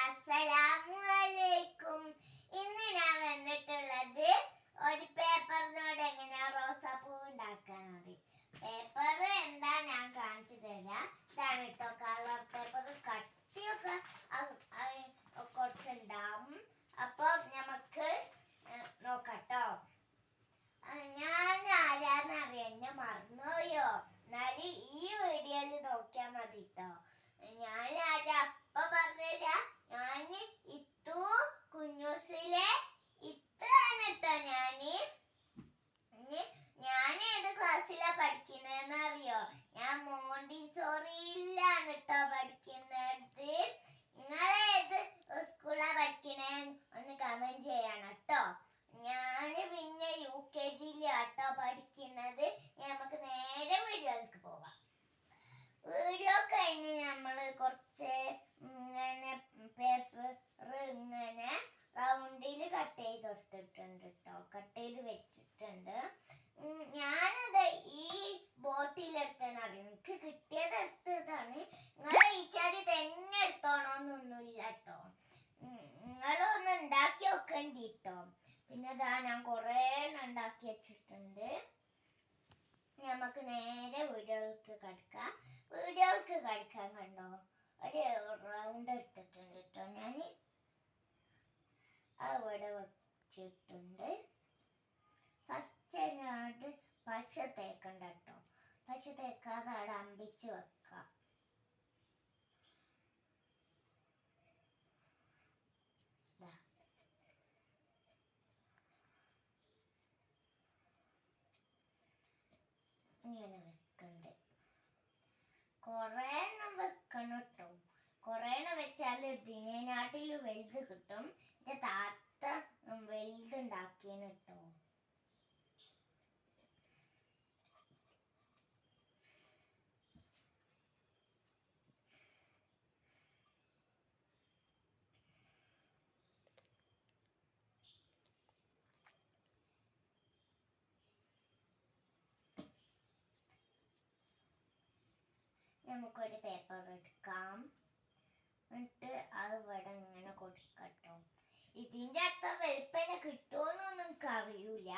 അസ്സലാമലൈക്കും. ഇന്ന് ഞാൻ വന്നിട്ടുള്ളത് ഒരു പേപ്പറിനോട് എങ്ങനെയാ റോസാപ്പൂ ഉണ്ടാക്കാൻ അറിയും. പേപ്പർ എന്താ ഞാൻ കാണിച്ചു തരാം. ഇതാണ് കേട്ടോ കളർ പേപ്പർ. കട്ടിയൊക്കെ കുറച്ചുണ്ടാവും. അപ്പൊ നമുക്ക് നോക്കട്ടോ. ഞാൻ ആരാന്നറിയാം, എന്നെ മറന്നുപോയോ? എന്നാലും ഈ വീഡിയോയിൽ നോക്കിയാൽ മതി കേട്ടോ. ഞാൻ ആരാ അപ്പ പറഞ്ഞുതരാ. ഞാന് ഇത്തു കുഞ്ഞൂസിലെ ഇത്താണ് കേട്ടോ. ഞാൻ ഏത് ക്ലാസ്സിലാ പഠിക്കുന്നതെന്ന് അറിയോ? ഞാൻ മോണ്ടിസോറിയിലാണ് കേട്ടോ പഠിക്കുന്നത്. നിങ്ങൾ ഏത് സ്കൂളാ പഠിക്കണേ ഒന്ന് കമന്റ് ചെയ്യണം കേട്ടോ. ഞാന് പിന്നെ UKG-ലാട്ടോ പഠിക്കുന്നത്. നമുക്ക് നേരെ വീഡിയോയിലേക്ക് പോവാം. വീഡിയോ കഴിഞ്ഞ് നമ്മൾ കുറച്ച് ഇങ്ങനെ പേപ്പർ ഇങ്ങനെ റൗണ്ടിൽ കട്ട് ചെയ്തെടുത്തിട്ടുണ്ട് കേട്ടോ. കട്ട് ചെയ്ത് വെച്ചിട്ടുണ്ട്. ഞാനത് ഈ ബോട്ടിലെടുത്തെന്നറിയാം. എനിക്ക് കിട്ടിയത് എടുത്തതാണ്. നിങ്ങൾ ഈ ചാതി തന്നെ എടുത്തോണോന്നൊന്നുമില്ല കേട്ടോ. നിങ്ങളൊന്ന് ഉണ്ടാക്കി വെക്കണ്ടി കേട്ടോ. പിന്നെ ഇതാ ഞാൻ കുറേ ഉണ്ടാക്കി വെച്ചിട്ടുണ്ട്. നമുക്ക് നേരെ വീഡിയോക്ക് കടക്കാം. വീഡിയോക്ക് കടക്കാൻ കണ്ടോ ഒരു റൗണ്ട് എടുത്തിട്ടുണ്ട് കേട്ടോ. ഞാൻ അവിടെ വെച്ചിട്ടുണ്ട്. ഫസ്റ്റ് ഞാട്ട് പശ തേക്കണ്ട കേട്ടോ. പശ തേക്കാതെ അവിടെ അമ്പിച്ച് വെക്കാം. ഇങ്ങനെ വെക്കണ്ട്. കൊറേ എണ്ണം വെക്കണം കേട്ടോ. കൊറേ എണ്ണം വെച്ചാൽ ഇതിനാട്ടിൽ വലുത് കിട്ടും. എന്റെ താത്ത വലുതുണ്ടാക്കിയാണ് കേട്ടോ. നമുക്കൊരു പേപ്പർ എടുക്കാം. എന്നിട്ട് അത് ഇവിടെ ഇങ്ങനെ കൊടുക്കട്ടോ. ഇതിന്റെ അത്ര വലുപ്പന കിട്ടുമോന്നൊന്നും എനിക്ക് അറിയൂല.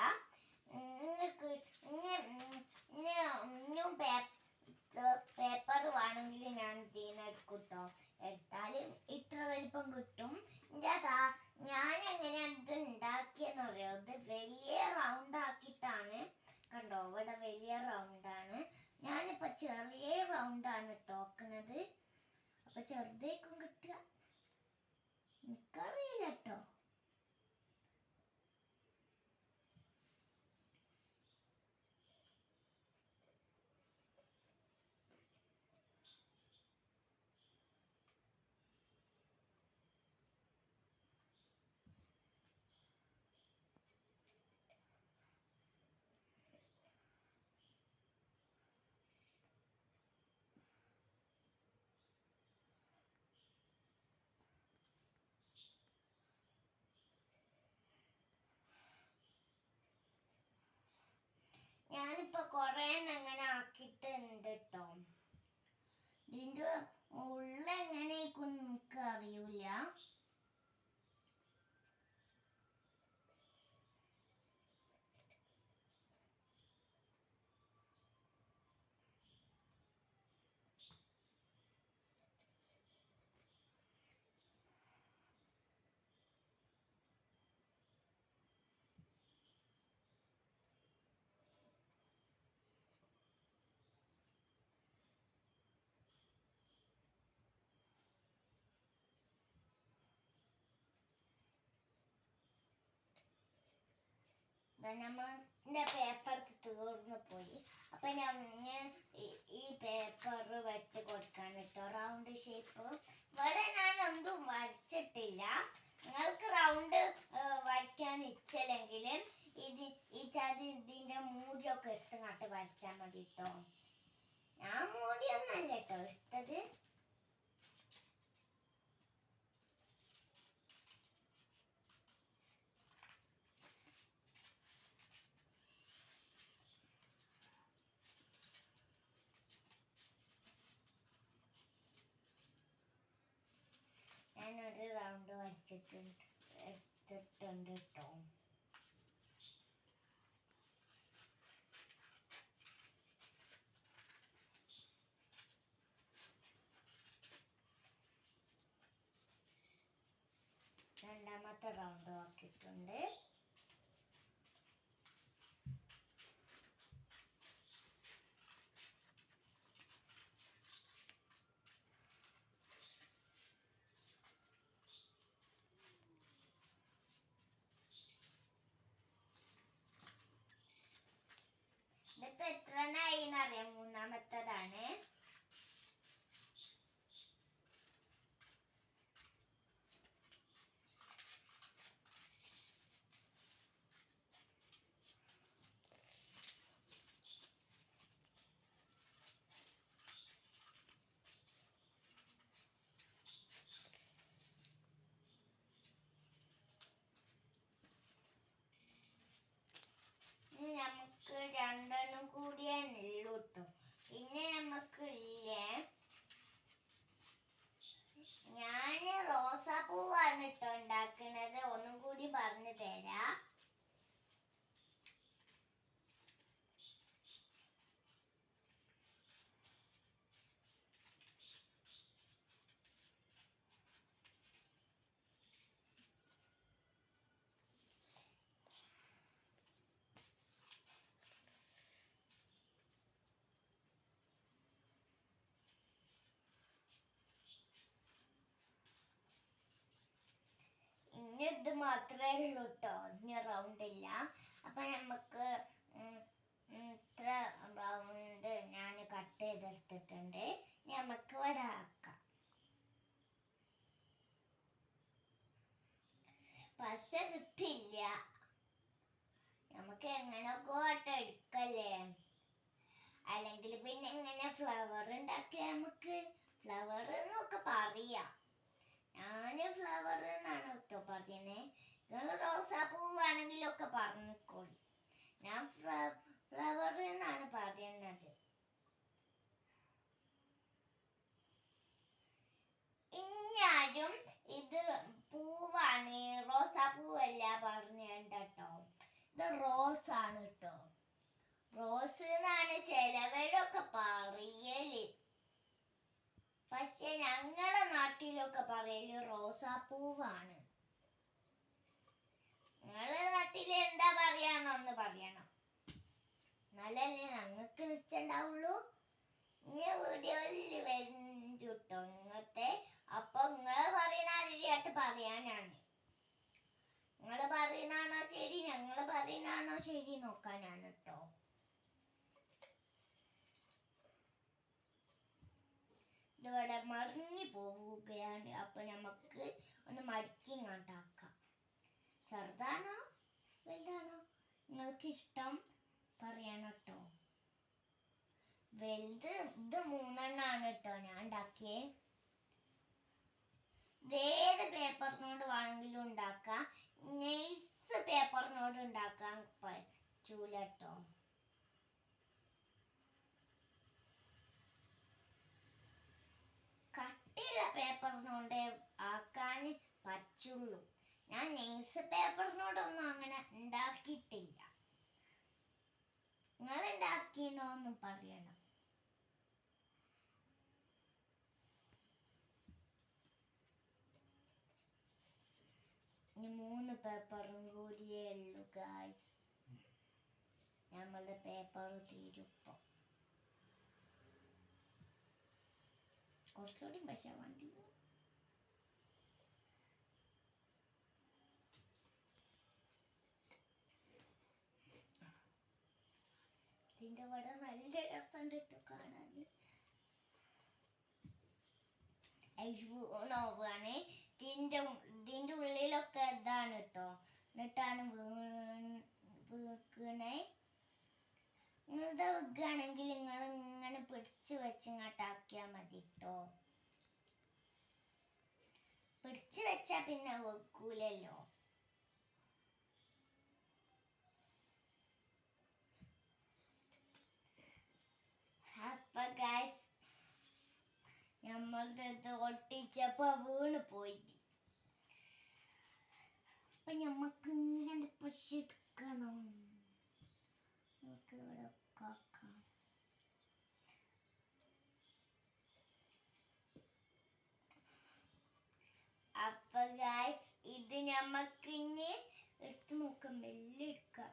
ഇനിയും പേപ്പർ വേണമെങ്കിൽ ഞാൻ ഇതിനെടുക്കൂട്ടോ. എടുത്താൽ ഇത്ര വലിപ്പം കിട്ടും. ഞാൻ എങ്ങനെയാണ് ഇത് ഉണ്ടാക്കിയെന്നറിയോ? ഇത് വലിയ റൗണ്ട് ആക്കിയിട്ടാണ് കണ്ടോ. ഇവിടെ വലിയ റൗണ്ടാണ്. ഞാനിപ്പോ ചെറിയ റൗണ്ടാണ് ടോക്കുന്നത്. അപ്പൊ ചെറുതേക്കും കിട്ടുക എനിക്കറിയില്ല കേട്ടോ. ഞാനിപ്പോ കൊറേ അങ്ങനെ ആക്കിയിട്ടുണ്ട് കേട്ടോ. ഇതിന്റെ ഉള്ള എങ്ങനെയൊക്കെ നമുക്ക് അറിയൂല. നമ്മളുടെ പേപ്പർ തീർന്നു പോയി. അപ്പൊ ഞാൻ ഈ പേപ്പർ വെട്ടി കൊടുക്കാൻ കേട്ടോ. റൗണ്ട് ഷേപ്പ് ഇവിടെ ഞാൻ ഒന്നും വരച്ചിട്ടില്ല. നിങ്ങൾക്ക് റൗണ്ട് വരയ്ക്കാൻ ഇച്ചില്ലെങ്കിൽ ഇതിന്റെ മൂടിയൊക്കെ എടുത്ത് നട്ട് വരച്ചാൽ മതി കേട്ടോ. ഞാൻ മൂടിയൊന്നല്ല കേട്ടോ എടുത്തത്. ഞാനൊരു റൗണ്ട് വരച്ചിട്ടുണ്ട് എടുത്തിട്ടുണ്ട് കേട്ടോ. രണ്ടാമത്തെ റൗണ്ട് ആക്കിയിട്ടുണ്ട്. ഇതിപ്പോ എത്ര എണ്ണായിന്നറിയാം? മൂന്നാമത്തതാണ്. നമുക്ക് രണ്ടെണ്ണം കൂടിയേ ഉള്ളൂ കേട്ടോ. പിന്നെ നമുക്ക് ഇല്ലേ, ഞാന് റോസാപ്പൂവാണ് കേട്ടോ ഉണ്ടാക്കുന്നത്. ഒന്നും കൂടി പറഞ്ഞു തരാം. ഇനി ഇത് മാത്രമേ ഉള്ളൂ കേട്ടോ, ഇനി റൗണ്ട് ഇല്ല. അപ്പൊ നമുക്ക് ഇത്ര റൗണ്ട് ഞാൻ കട്ട് ചെയ്തെടുത്തിട്ടുണ്ട്. നമുക്ക് ഇവിടെ ആക്കാം. പക്ഷെ കിട്ടില്ല. നമുക്ക് എങ്ങനെയൊക്കെ ആയിട്ട് എടുക്കല്ലേ. അല്ലെങ്കിൽ പിന്നെ എങ്ങനെ ഫ്ലവർ ഉണ്ടാക്കിയ നമുക്ക് ഫ്ലവർ എന്നൊക്കെ പറയാം. ഞാന് ഫ്ലവർ എന്നാണ് കേട്ടോ പറയുന്നേ. നിങ്ങൾ റോസാപ്പൂവാണെങ്കിലൊക്കെ പറഞ്ഞോളൂ. ഞാൻ ഫ്ലവർ എന്നാണ് പറയുന്നത്. ഇന്നാരും ഇത് പൂവാണ്, റോസാപ്പൂവല്ല പറഞ്ഞേട്ടോ. ഇത് റോസ് ആണ് കേട്ടോ. റോസ് എന്നാണ് ചിലവരൊക്കെ പറയല്. പക്ഷെ ഞങ്ങളെ നാട്ടിലൊക്കെ പറയല് റോസാപ്പൂവാണ്. നിങ്ങളെ നാട്ടില് എന്താ പറയാന്നൊന്ന് പറയണം. എന്നാലല്ലേ ഞങ്ങൾക്ക് നിശ്ചയുണ്ടാവുള്ളൂ. ഇനി വീഡിയോയിൽ വരും കേട്ടോ ഇങ്ങനത്തെ. അപ്പൊ നിങ്ങള് പറയണ അതിരിയായിട്ട് പറയാനാണ്. നിങ്ങള് പറയുന്നാണോ ശരി, ഞങ്ങള് പറയുന്നാണോ ശരി നോക്കാനാണ് കേട്ടോ. ഇതിവിടെ മറിഞ്ഞു പോവുകയാണ്. അപ്പൊ നമുക്ക് ഒന്ന് മടക്കി ഇങ്ങോട്ടാക്കാം. ചെറുതാണോ വലുതാണോ നിങ്ങൾക്ക് ഇഷ്ടം പറയണം കേട്ടോ. വലുത് ഇത് 3 എണ്ണമാണ് കേട്ടോ ഞാൻ ഉണ്ടാക്കിയേ. ഏത് പേപ്പറിനോട് വേണമെങ്കിലും ഉണ്ടാക്കാം. നൈസ് പേപ്പറിനോട് ഉണ്ടാക്കാൻ പറ്റൂല കേട്ടോ. കട്ടിയുള്ള പേപ്പറിനോട് ആക്കാൻ പറ്റുള്ളൂ. ഞാൻ നൈസ് പേപ്പറിനോടൊന്നും അങ്ങനെ ഉണ്ടാക്കിയിട്ടില്ല. നിങ്ങൾ ഉണ്ടാക്കിയെന്നോന്ന് പറയണം. ഇനി 3 പേപ്പറും കൂടിയേ ഉള്ളൂ ഗായ്സ്. നമ്മളുടെ പേപ്പർ തീരുപ്പം. കുറച്ചുകൂടി പക്ഷെ വണ്ടി ഇതിന്റെ വട നല്ല രസമുണ്ട് കേട്ടോ കാണാൻ. നോവാണ്. ഇതിന്റെ ഉള്ളിലൊക്കെ ഇതാണ് കേട്ടോ. എന്നിട്ടാണ് വീക്കണേ. നിങ്ങളുടെ വിൽക്കുകയാണെങ്കിൽ നിങ്ങൾ ഇങ്ങനെ പിടിച്ചു വെച്ച് ഇങ്ങോട്ടാക്കിയാൽ മതി കേട്ടോ. പിടിച്ചു വെച്ചാ പിന്നെ വെക്കൂലല്ലോ. അപ്പൊ ഗൈസ് നമ്മളുടെ ഒട്ടിച്ചപ്പോ വീണ് പോയി. അപ്പൊ ഞമ്മക്ക് ഇങ്ങനെ പശെടുക്കണം. നമുക്ക് ഇവിടെ കാക്കാം. അപ്പൊ ഗൈസ് ഇത് ഞമ്മക്ക് ഇനി എടുത്ത് നോക്കാം. മെല്ലെ എടുക്കാം.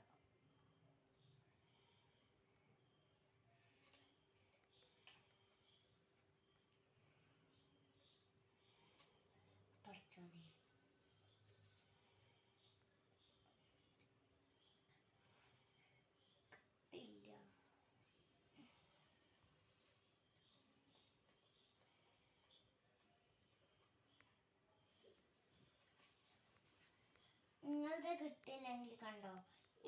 പഠിച്ചോനെ ഇല്ല. നിങ്ങളുടെ കിട്ടില്ലെങ്കിൽ കണ്ടോ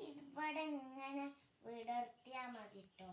ഇവിടെ ഇങ്ങനെ വിടർത്തിയാ മതി ട്ടോ.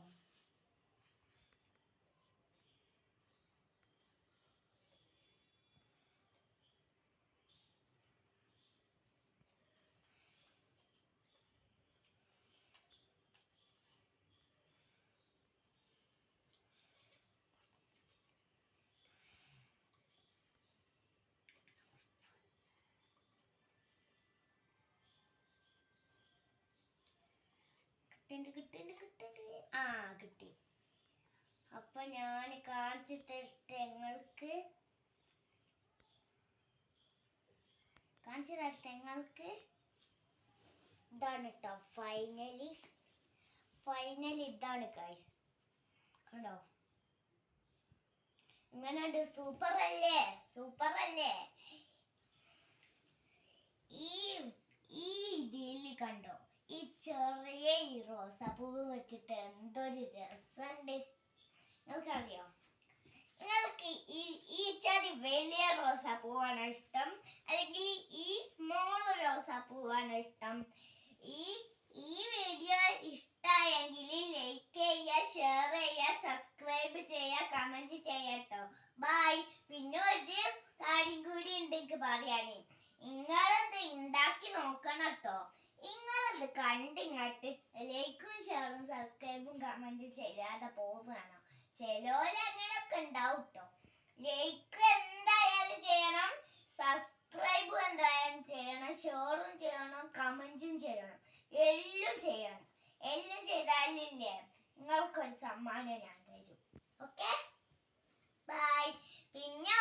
ആ കിട്ടി. അപ്പൊ ഞാൻ കാണിച്ചു തരട്ടെ നിങ്ങൾക്ക്. ഇതാണ് കേട്ടോ ഫൈനലി ഇതാണ് ഗൈസ്. കണ്ടോ ഇങ്ങനെ സൂപ്പർ അല്ലേ. ഈ ഇതിൽ കണ്ടോ ഈ ചെറിയ റോസാപ്പൂവ് വെച്ചിട്ട് എന്തൊരു രസമുണ്ട്. നിങ്ങൾക്കറിയോ? നിങ്ങൾക്ക് ഈ ചതി വലിയ റോസാപ്പൂവാണോ ഇഷ്ടം, അല്ലെങ്കിൽ ഈ സ്മോൾ റോസാപ്പൂവാണോ ഇഷ്ടം? ഈ വീഡിയോ ഇഷ്ടമായെങ്കിൽ ലൈക്ക് ചെയ്യുക, ഷെയർ ചെയ്യുക, സബ്സ്ക്രൈബ് ചെയ്യുക, കമന്റ് ചെയ്യട്ടോ. ബൈ. പിന്നെ ഒരു കാര്യം കൂടി ഉണ്ട് എനിക്ക് പറയാനേ. നിങ്ങളത് ഉണ്ടാക്കി നോക്കണം കേട്ടോ. നിങ്ങളത് കണ്ടിങ്ങോട്ട് ലൈക്കും ഷെയറും സബ്സ്ക്രൈബും കമന്റ് ചെയ്യാതെ പോവുകയാണോ? ചിലരങ്ങനൊക്കെ ഉണ്ടാവും കേട്ടോ. ലൈക്ക് എന്തായാലും ചെയ്യണം, സബ്സ്ക്രൈബും എന്തായാലും ചെയ്യണം, ഷെയറും ചെയ്യണം, കമന്റും ചെയ്യണം, എല്ലാം ചെയ്യണം. എല്ലാം ചെയ്താലില്ലേ നിങ്ങൾക്കൊരു സമ്മാനം ഞാൻ തരും. Okay bye. പിന്നെ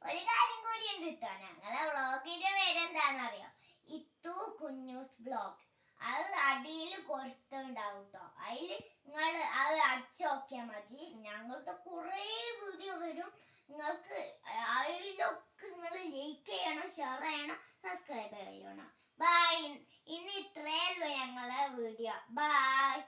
ഒരു കാര്യം കൂടി ഉണ്ട് കേട്ടോ. ഞങ്ങളെ വ്ളോഗിന്റെ പേരെന്താണെന്നറിയോ? ഇത്തു കുഞ്ഞൂസ് വ്ളോഗ്. അത് അടിയിൽ കൊടുത്തുണ്ടാവും കേട്ടോ. അതിൽ നിങ്ങൾ അത് അടിച്ചു നോക്കിയാൽ മതി. ഞങ്ങൾക്ക് കുറേ വീഡിയോ വരും. നിങ്ങൾക്ക് അതിലൊക്കെ നിങ്ങൾ ലൈക്ക് ചെയ്യണം, ഷെയർ ചെയ്യണം, സബ്സ്ക്രൈബ് ചെയ്യണം. ബൈ. ഇന്ന് ഇത്രയേ ഉള്ളൂ ഞങ്ങളെ വീഡിയോ. ബൈ.